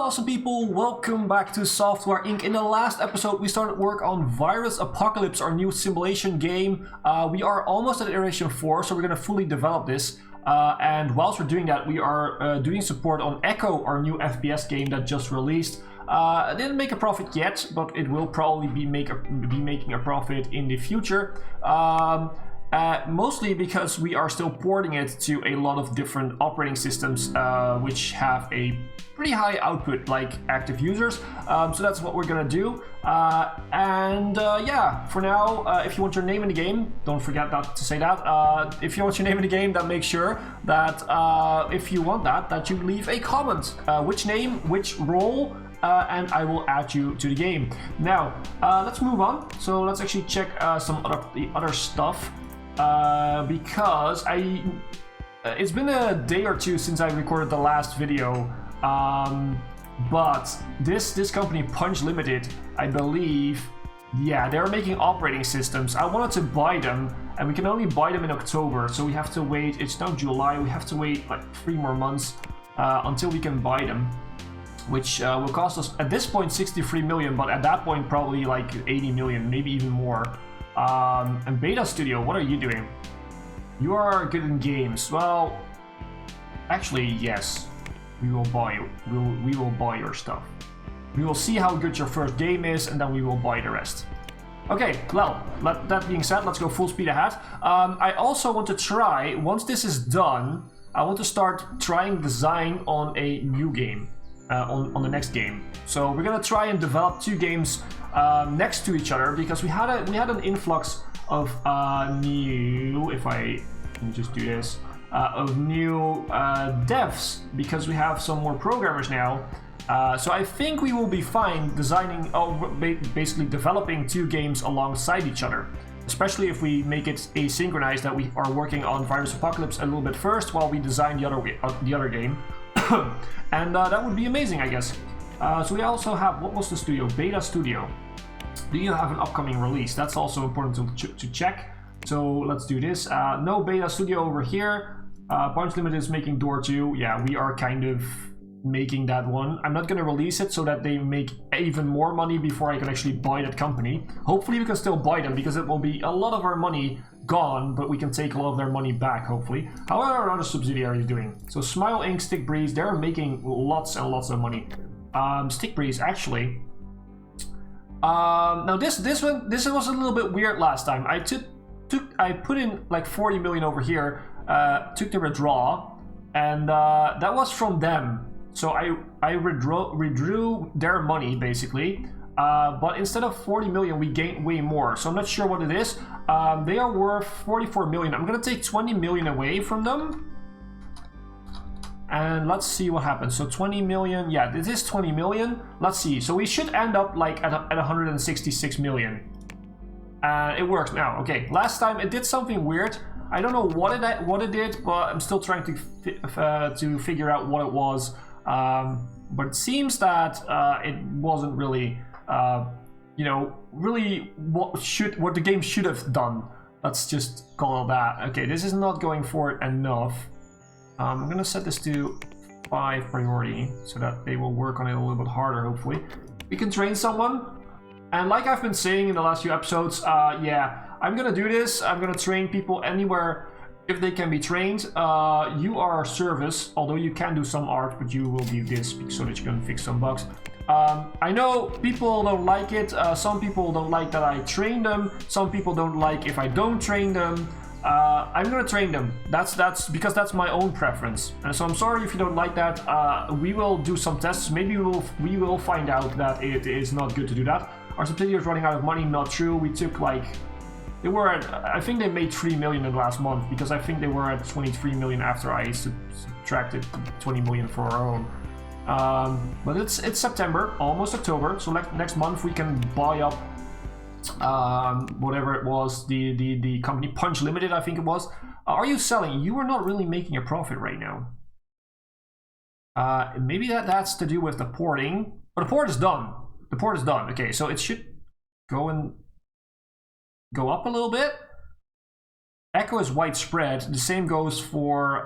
awesome people, welcome back to Software Inc. In the last episode we started work on Virus Apocalypse, our new simulation game. We are almost at iteration 4, so we're going to fully develop this. And whilst we're doing that, we are doing support on Echo, our new FPS game that just released. It didn't make a profit yet, but it will probably be making a profit in the future. Mostly because we are still porting it to a lot of different operating systems which have a pretty high output, like active users. So that's what we're gonna do. Yeah, for now, if you want your name in the game, don't forget to say that. If you want your name in the game, then make sure that if you want that you leave a comment. Which name, which role, and I will add you to the game. Now, let's move on. So let's actually check some other stuff. Because it's been a day or two since I recorded the last video, but this company Punch Limited, I believe, yeah, they're making operating systems. I wanted to buy them, and we can only buy them in October, so we have to wait. It's now July, we have to wait like 3 more months until we can buy them, which will cost us at this point 63 million, but at that point probably like 80 million, maybe even more. And Beta Studio, what are you doing? You are good in games. Well, actually, yes. We will buy your stuff. We will see how good your first game is, and then we will buy the rest. Okay, well, that being said, let's go full speed ahead. I also want to try, once this is done, I want to start trying design on a new game. On the next game. So we're gonna try and develop 2 games next to each other, because we had an influx of new, if I can just do this, of new devs, because we have some more programmers now. So I think we will be fine designing, basically developing 2 games alongside each other. Especially if we make it asynchronized, that we are working on Virus Apocalypse a little bit first while we design the other game. And that would be amazing, I guess. So we also have, what was the studio? Beta Studio. Do you have an upcoming release? That's also important to check. So let's do this. No Beta Studio over here. Punch Limited is making Door 2. Yeah, we are kind of making that one. I'm not going to release it so that they make even more money before I can actually buy that company. Hopefully we can still buy them, because it will be a lot of our money gone, but we can take a lot of their money back, hopefully. How are our other subsidiaries doing? So Smile Inc., Stick Breeze, they're making lots and lots of money. Stick Breeze, actually. Now this was a little bit weird last time. I put in like 40 million over here, took the withdraw, and that was from them. So I withdrew their money, basically. But instead of 40 million, we gained way more. So I'm not sure what it is. They are worth 44 million. I'm going to take 20 million away from them. And let's see what happens. So 20 million. Yeah, this is 20 million. Let's see. So we should end up like at 166 million. It works now. Okay, last time it did something weird. I don't know what it did, but I'm still trying to figure out what it was. But it seems that it wasn't really, really what the game should have done. Let's just call it that. Okay, this is not going for it enough. I'm gonna set this to 5 priority so that they will work on it a little bit harder. Hopefully, we can train someone. And like I've been saying in the last few episodes, yeah, I'm gonna do this. I'm gonna train people anywhere if they can be trained. You are service, although you can do some art, but you will be this so that you can fix some bugs. I know people don't like it. Some people don't like that I train them. Some people don't like if I don't train them. I'm gonna train them. That's because that's my own preference. And so I'm sorry if you don't like that. We will do some tests. Maybe we will find out that it is not good to do that. Our subsidiary is running out of money. Not true. We took like, they were at, I think they made 3 million in the last month, because I think they were at 23 million after I subtracted 20 million for our own. But it's September, almost October, so next month we can buy up whatever it was, the company Punch Limited, I think it was. Are you selling? You are not really making a profit right now. Maybe that's to do with the porting. But the port is done. The port is done. Okay, so it should go up a little bit. Echo is widespread. The same goes for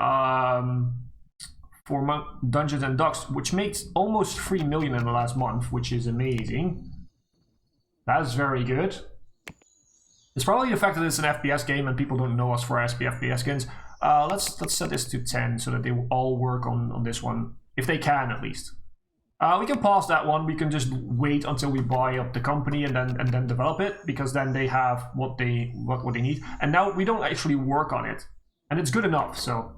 for Dungeons and Ducks, which makes almost 3 million in the last month, which is amazing. That's very good. It's probably the fact that it's an FPS game and people don't know us for FPS games. Let's set this to 10 so that they will all work on this one, if they can at least. We can pause that one. We can just wait until we buy up the company and then develop it, because then they have what they need. And now we don't actually work on it, and it's good enough. So,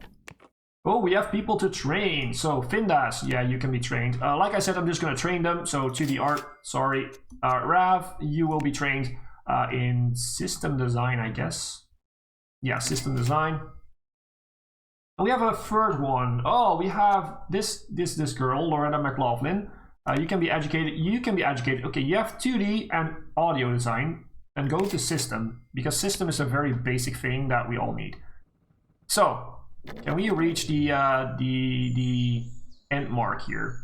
oh, we have people to train. So Findas, yeah, you can be trained. Like I said, I'm just gonna train them. So to the art, sorry, Rav, you will be trained in system design, I guess. Yeah, system design. We have a third one. Oh, we have this girl, Loretta McLaughlin. You can be educated. You can be educated. Okay, you have 2D and audio design, and go to system, because system is a very basic thing that we all need. So, can we reach the end mark here?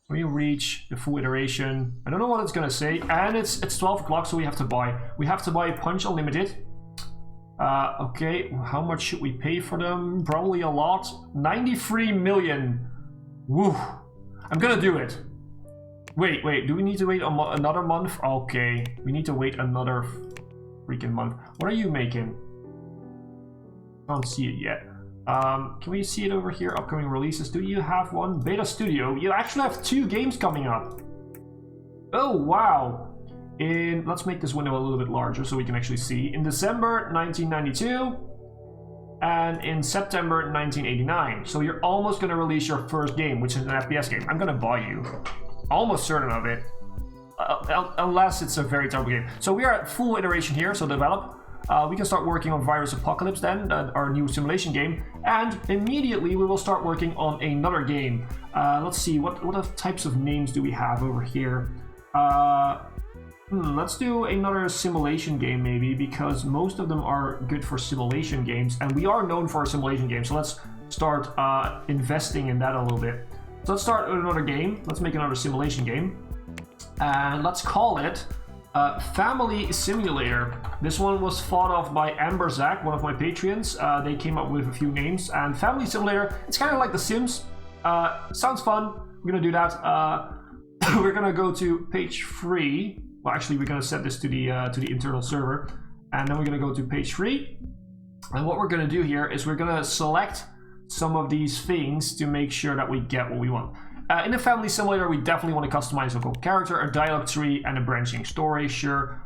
Can we reach the full iteration? I don't know what it's gonna say, and it's 12 o'clock, so we have to buy. We have to buy Punch Unlimited. Okay, how much should we pay for them? Probably a lot. 93 million. Woo. I'm gonna do it. Wait, do we need to wait another month? Okay, we need to wait another freaking month. What are you making? Can't see it yet. Can we see it over here? Upcoming releases. Do you have one? Beta Studio. You actually have 2 games coming up. Oh, wow. Let's make this window a little bit larger so we can actually see. In December 1992 and in September 1989. So you're almost going to release your first game, which is an FPS game. I'm going to buy you. Almost certain of it. Unless it's a very terrible game. So we are at full iteration here, so develop. We can start working on Virus Apocalypse then, our new simulation game. And immediately we will start working on another game. Let's see, what types of names do we have over here? Let's do another simulation game maybe, because most of them are good for simulation games, and we are known for our simulation games, so let's start investing in that a little bit. So let's start with another game. Let's make another simulation game, and let's call it Family Simulator. This one was thought of by Amber Zach, one of my Patreons. They came up with a few names, and Family Simulator, it's kind of like The Sims. Sounds fun. We're gonna do that. We're gonna go to page 3. Well, actually, we're going to set this to the internal server, and then we're going to go to page 3. And what we're going to do here is we're going to select some of these things to make sure that we get what we want. In the Family Simulator, we definitely want to customize a local character, a dialogue tree, and a branching story. Sure,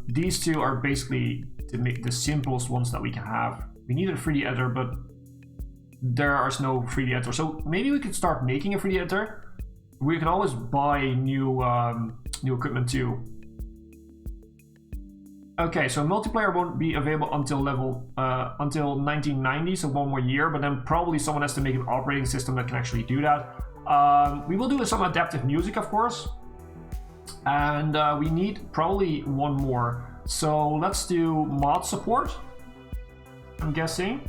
these two are basically the simplest ones that we can have. We need a 3D editor, but there is no 3D editor. So maybe we could start making a 3D editor. We can always buy new equipment too. Okay, so multiplayer won't be available until 1990, so 1 more year, but then probably someone has to make an operating system that can actually do that. We will do some adaptive music, of course, and we need probably 1 more. So let's do mod support, I'm guessing,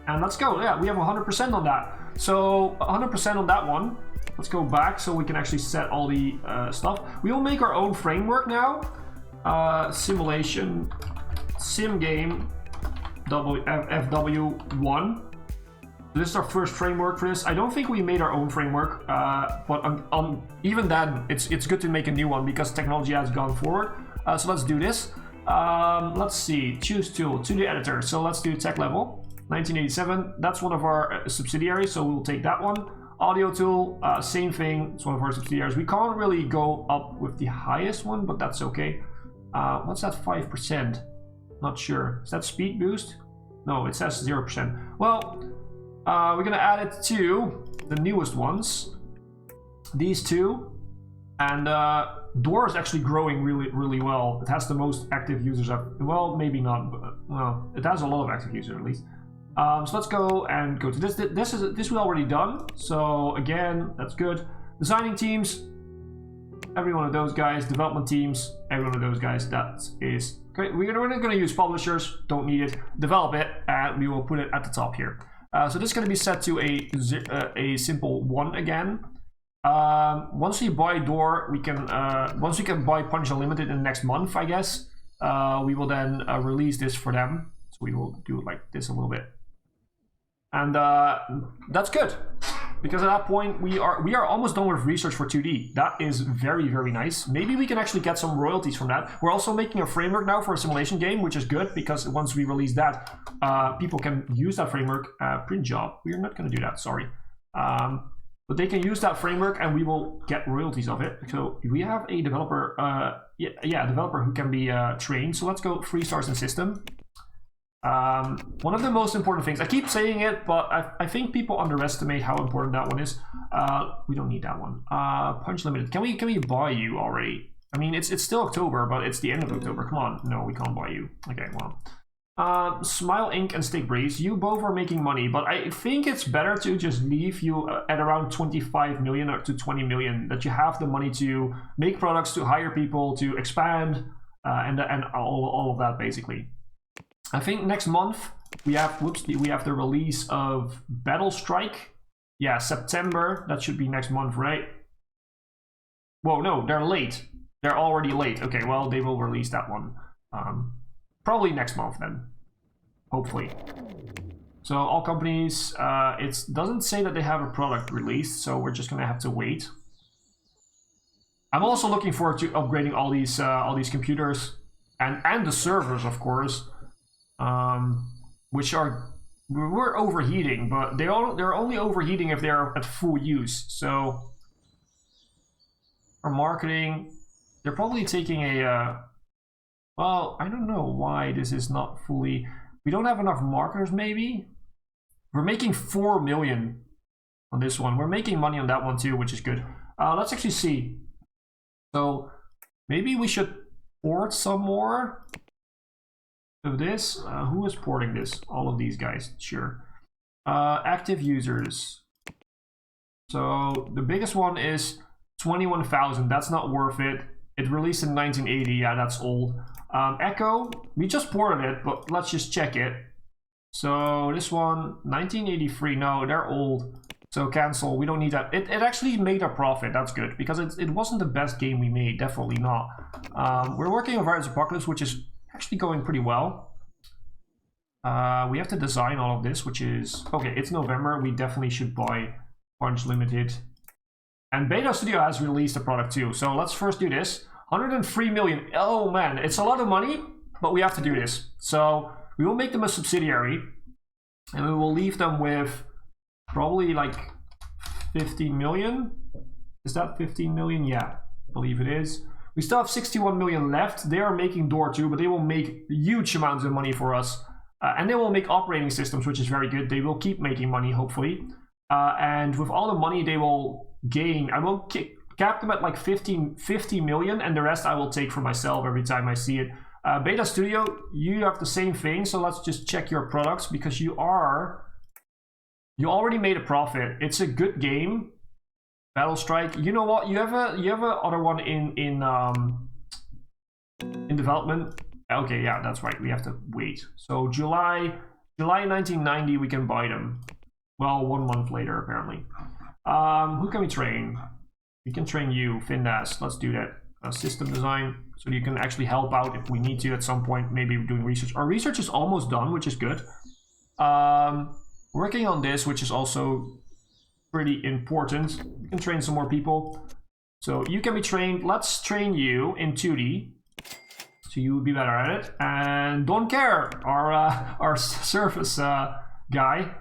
and let's go. Yeah, we have 100% on that. So 100% on that one. Let's go back so we can actually set all the stuff. We will make our own framework now. Simulation, sim game, FW1. This is our first framework for this. I don't think we made our own framework, but even then, it's good to make a new one because technology has gone forward. So let's do this. Let's see, choose tool, 2D editor. So let's do tech level, 1987. That's one of our subsidiaries, so we'll take that one. Audio tool, same thing, it's one of our subsidiaries. We can't really go up with the highest one, but that's okay. What's that 5%? Not sure. Is that speed boost? No, it says 0%. Well, we're gonna add it to the newest ones. These two. And Door is actually growing really well. It has the most active users. Well, maybe not, but well, it has a lot of active users at least. So let's go and go to this. This we already done. So again, that's good. Designing teams, every one of those guys. Development teams, every one of those guys. That is great. We're not going to use publishers. Don't need it. Develop it, and we will put it at the top here. So this is going to be set to a simple 1 again. Once we buy Door, we can once we can buy Punch Unlimited in the next month, I guess. We will then release this for them. So we will do it like this a little bit. And that's good. Because at that point, we are almost done with research for 2D. That is very, very nice. Maybe we can actually get some royalties from that. We're also making a framework now for a simulation game, which is good, because once we release that, people can use that framework. Print job. We're not going to do that, sorry. But they can use that framework, and we will get royalties of it. So we have a developer, a developer who can be trained. So let's go 3 stars in system. One of the most important things, I keep saying it, but I think people underestimate how important that one is. We don't need that one. Punch limited. Can we buy you already? I mean, it's still October, but it's the end of October. Come on. No, we can't buy you. Okay, well. Smile Inc. and Steak Breeze, you both are making money, but I think it's better to just leave you at around 25 million or to 20 million, that you have the money to make products, to hire people, to expand, and all of that, basically. I think next month we have the release of Battle Strike. Yeah, September. That should be next month, right? Whoa, no, they're late. They're already late. Okay, well, they will release that one. Probably next month then. Hopefully. So all companies, it doesn't say that they have a product released, so we're just gonna have to wait. I'm also looking forward to upgrading all these computers and the servers, of course. Which we're overheating, but they're only overheating if they're at full use. So our marketing, they're probably taking a well, I don't know why this is not fully. We don't have enough marketers, maybe. We're making 4 million on this one. We're making money on that one too, which is good. Let's actually see. So maybe we should port some more of this. Who is porting this? All of these guys, sure. Active users. So the biggest one is 21,000. That's not worth it. It released in 1980. Yeah, that's old. Echo, we just ported it, but let's just check it. So this one, 1983. No, they're old. So cancel. We don't need that. It actually made a profit. That's good, because it wasn't the best game we made. Definitely not. We're working on Virus Apocalypse, which is actually going pretty well. We have to design all of this, which is okay. It's November. We definitely should buy Punch Limited. And Beta Studio has released a product too. So let's first do this. 103 million. Oh man, it's a lot of money, but we have to do this. So we will make them a subsidiary, and we will leave them with probably like 15 million. Is that 15 million? Yeah, I believe it is. We still have 61 million left. They are making Door 2, but they will make huge amounts of money for us. And they will make operating systems, which is very good. They will keep making money, hopefully. And with all the money they will gain, I will cap them at like 50 million, and the rest I will take for myself every time I see it. Beta Studio, you have the same thing, so let's just check your products, because you already made a profit. It's a good game. Battle Strike. You know what? You have a other one in development. Okay, yeah, that's right. We have to wait. So July 1990, we can buy them. Well, 1 month later, apparently. Who can we train? We can train you, Findas. Let's do that. System design, so you can actually help out if we need to at some point. Maybe doing research. Our research is almost done, which is good. Working on this, which is also pretty important. We can train some more people. So you can be trained. Let's train you in 2D, so you will be better at it. And don't care, our service guy,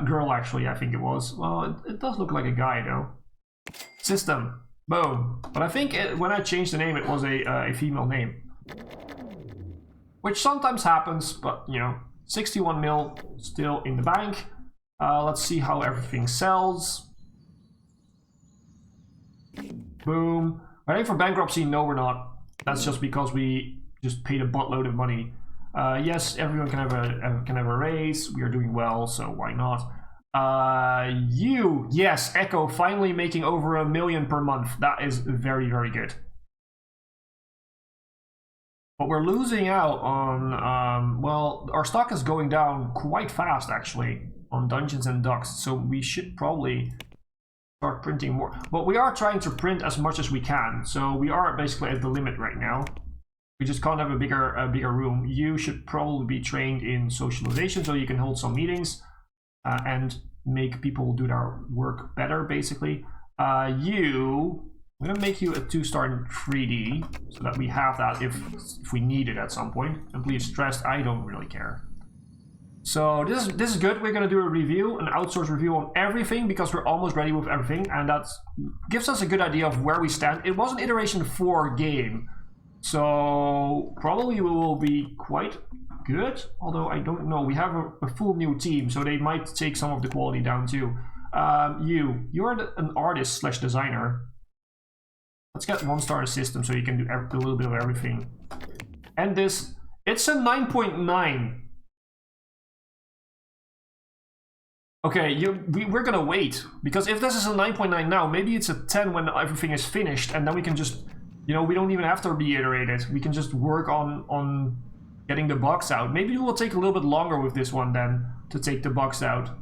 girl actually, I think it was. Well, it does look like a guy though. System, boom. But I think when I changed the name, it was a female name, which sometimes happens. But you know, 61 mil still in the bank. Let's see how everything sells. Boom. Ready for bankruptcy? No, we're not. That's just because we just paid a buttload of money. Yes, everyone can have a raise. We are doing well, so why not? Yes, Echo finally making over 1 million per month. That is very, very good. But we're losing out on, well, our stock is going down quite fast actually on Dungeons and Ducks, so we should probably start printing more. But we are trying to print as much as we can, so we are basically at the limit right now. We just can't have a bigger room. You should probably be trained in socialization, so you can hold some meetings. and make people do their work better, basically. I'm gonna make you a 2-star in 3D so that we have that if we need it at some point. And please stressed, I don't really care. So this is good. We're gonna do a review, an outsourced review on everything because we're almost ready with everything, and that gives us a good idea of where we stand. It was an iteration 4 game, so probably we will be quite good, although I don't know. We have a full new team, so they might take some of the quality down too. You're an artist / designer. Let's get 1-star in the system so you can do a little bit of everything. And this, it's a 9.9. Okay, we're gonna wait, because if this is a 9.9 now, maybe it's a 10 when everything is finished, and then we can just, you know, we don't even have to reiterate it. We can just work on getting the bugs out. Maybe it will take a little bit longer with this one then to take the bugs out.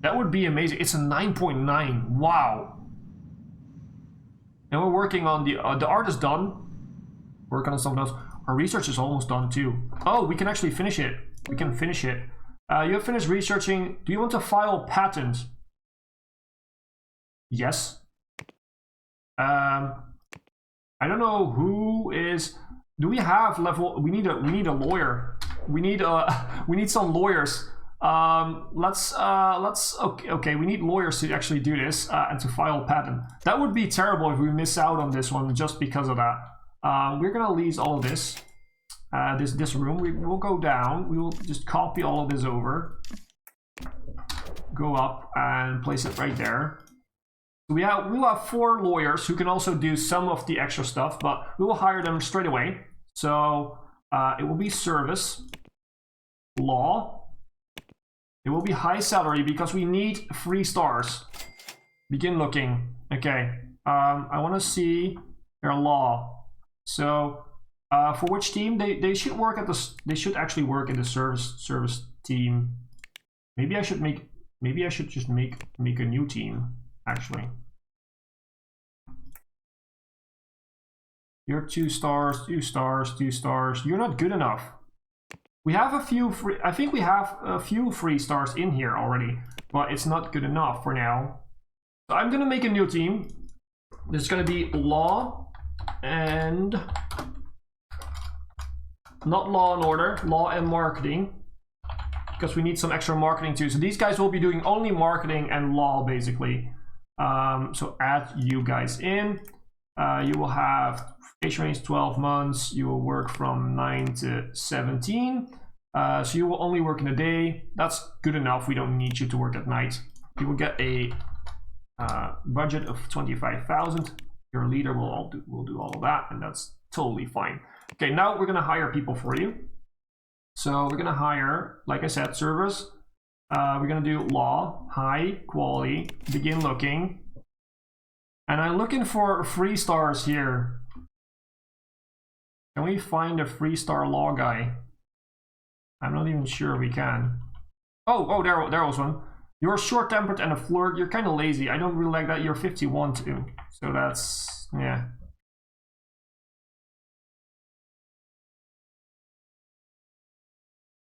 That would be amazing. It's a 9.9. Wow. And we're working on the art is done. Working on something else. Our research is almost done too. Oh, we can actually finish it. We can finish it. You have finished researching. Do you want to file patent? Yes. I don't know who is. Do we have level? We need a lawyer. We need some lawyers. Okay. We need lawyers to actually do this and to file patent. That would be terrible if we miss out on this one just because of that. We're gonna lease all of this. This room, we'll go down. We will just copy all of this over, go up and place it right there. We will have 4 lawyers who can also do some of the extra stuff, but we will hire them straight away. So it will be service, law. It will be high salary because we need 3 stars. Begin looking. Okay. I want to see their law. So. For which team? They should work at the. They should actually work in the service team. Maybe I should just make a new team. Actually, you're 2 stars, 2 stars, 2 stars. You're not good enough. We have a few free. I think we have a few 3 stars in here already, but it's not good enough for now. So I'm gonna make a new team. There's gonna be law and. Not law and order, law and marketing, because we need some extra marketing too. So these guys will be doing only marketing and law basically. So add you guys in. You will have age range 12 months. You will work from 9 to 17. So you will only work in a day. That's good enough. We don't need you to work at night. You will get a budget of 25,000. Your leader will do all of that, and that's totally fine. Okay, now we're gonna hire people for you. So we're gonna hire, like I said, service. We're gonna do law, high quality, begin looking. And I'm looking for 3 stars here. Can we find a 3-star law guy? I'm not even sure we can. Oh, there was one. You're short-tempered and a flirt. You're kind of lazy. I don't really like that. You're 51 too. So that's, yeah.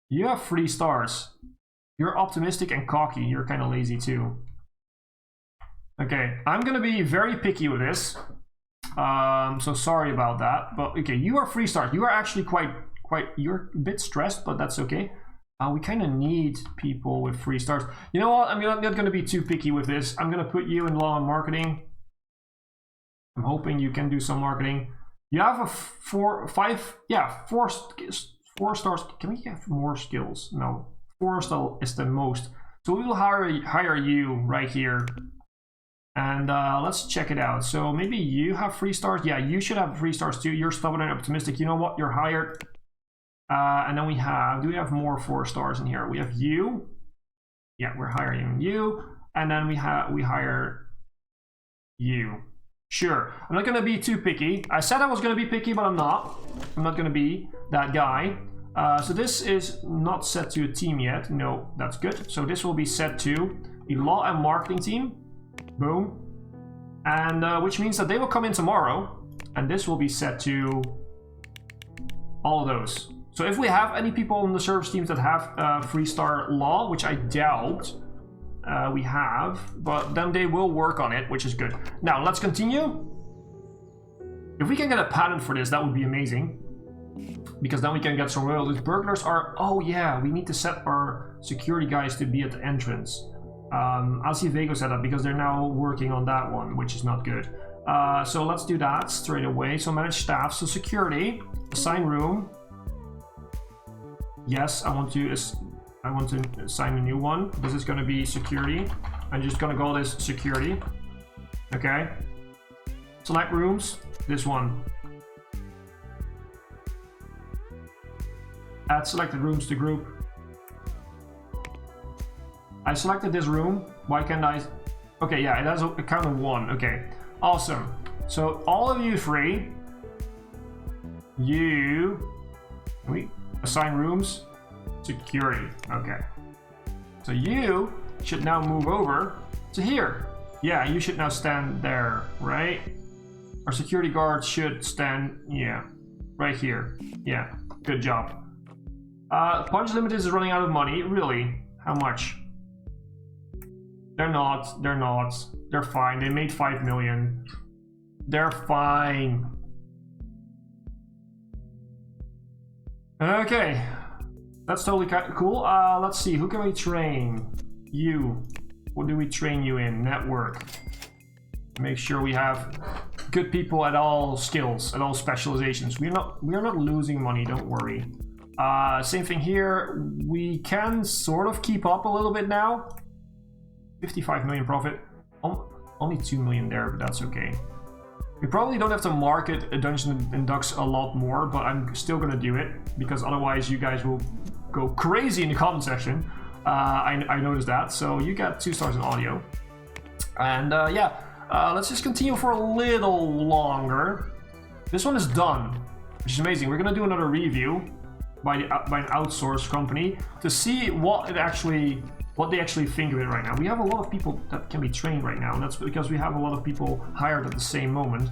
You have 3 stars. You're optimistic and cocky. You're kind of lazy too. Okay, I'm gonna be very picky with this. So sorry about that. But okay, you are 3 stars. You are actually quite. You're a bit stressed, but that's okay. We kind of need people with 3 stars. You know what? I'm not gonna be too picky with this. I'm gonna put you in law and marketing. I'm hoping you can do some marketing. You have a 4 stars. Can we have more skills? No, 4 is the most. So we will hire you right here, and let's check it out. So maybe you have 3 stars. Yeah, you should have 3 stars too. You're stubborn and optimistic. You know what? You're hired. And then we have. Do we have more 4 stars in here? We have you. Yeah, we're hiring you, and then we hire you. Sure. I'm not gonna be too picky. I said I was gonna be picky, but I'm not. I'm not gonna be that guy. So this is not set to a team yet. No, that's good. So this will be set to the law and marketing team. Boom. And which means that they will come in tomorrow, and this will be set to all of those. So if we have any people on the service teams that have 3-star law, which I doubt we have, but then they will work on it, which is good. Now let's continue. If we can get a patent for this, that would be amazing, because then we can get some royalties. Burglars are, oh yeah, we need to set our security guys to be at the entrance. I'll see if Vago set up, because they're now working on that one, which is not good. So let's do that straight away. So manage staff, so security, assign room. Yes, I want to assign a new one. This is going to be security. I'm just going to call this security. Okay. Select rooms. This one. Add selected rooms to group. I selected this room. Why can't I? Okay, yeah, it has a count of 1. Okay, awesome. So all of you 3. We assign rooms. Security. Okay. So you should now move over to here. Yeah, you should now stand there, right? Our security guard should stand, yeah, right here. Yeah, good job. Punch Limited is running out of money. Really? How much? They're not. They're fine. They made 5 million. They're fine. Okay. That's totally cool. Let's see. Who can we train? You. What do we train you in? Network. Make sure we have good people at all skills, at all specializations. We are not losing money. Don't worry. Same thing here. We can sort of keep up a little bit now. 55 million profit. Only 2 million there, but that's okay. We probably don't have to market a Dungeons and Ducks a lot more, but I'm still gonna do it, because otherwise you guys will go crazy in the comment section. I noticed that. So you got 2 stars in audio. And yeah, let's just continue for a little longer. This one is done, which is amazing. We're gonna do another review by an outsourced company to see what they actually think of it right now. We have a lot of people that can be trained right now, and that's because we have a lot of people hired at the same moment.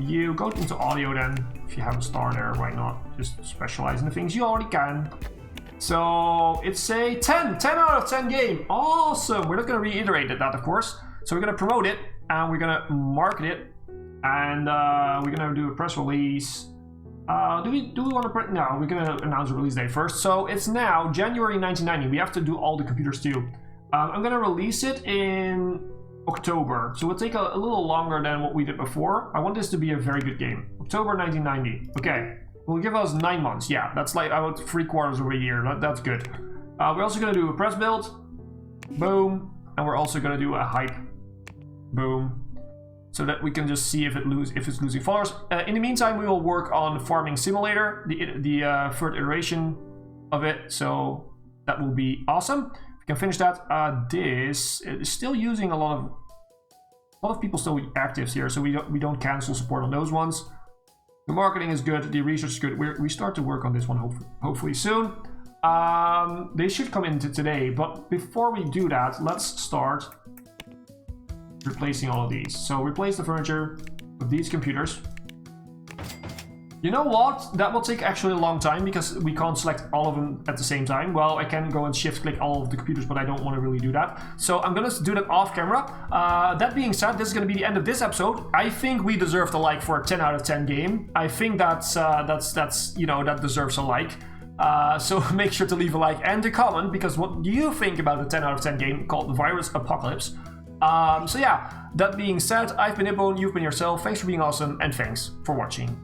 You go into audio then, if you have a star there, why not? Just specialize in the things you already can. So it's a 10 out of 10 game. Awesome. We're not going to reiterate that, of course. So we're going to promote it, and we're going to market it, and we're going to do a press release. Do we want to print? No, we're gonna announce the release date first. So it's now January 1990. We have to do all the computers too. I'm gonna release it in October, so it'll take a little longer than what we did before. I want this to be a very good game. October 1990. Okay, will give us 9 months. Yeah, that's like about 3/4 of a year. That's good. We're also gonna do a press build. Boom, and we're also gonna do a hype. Boom. So that we can just see if it's losing followers. In the meantime, we will work on Farming Simulator, the third iteration of it. So that will be awesome. If we can finish that. This is still using a lot of people still active here, so we don't cancel support on those ones. The marketing is good. The research is good. We start to work on this one hopefully soon. They should come in today, but before we do that, let's start replacing all of these. So replace the furniture with these computers. You know what? That will take actually a long time because we can't select all of them at the same time. Well, I can go and shift click all of the computers, but I don't want to really do that. So I'm gonna do that off camera. That being said, this is gonna be the end of this episode. I think we deserve the like for a 10 out of 10 game. I think that's you know, that deserves a like. So make sure to leave a like and a comment, because what do you think about the 10 out of 10 game called Virus Apocalypse? So yeah, that being said, I've been Hipbone, you've been yourself. Thanks for being awesome, and thanks for watching.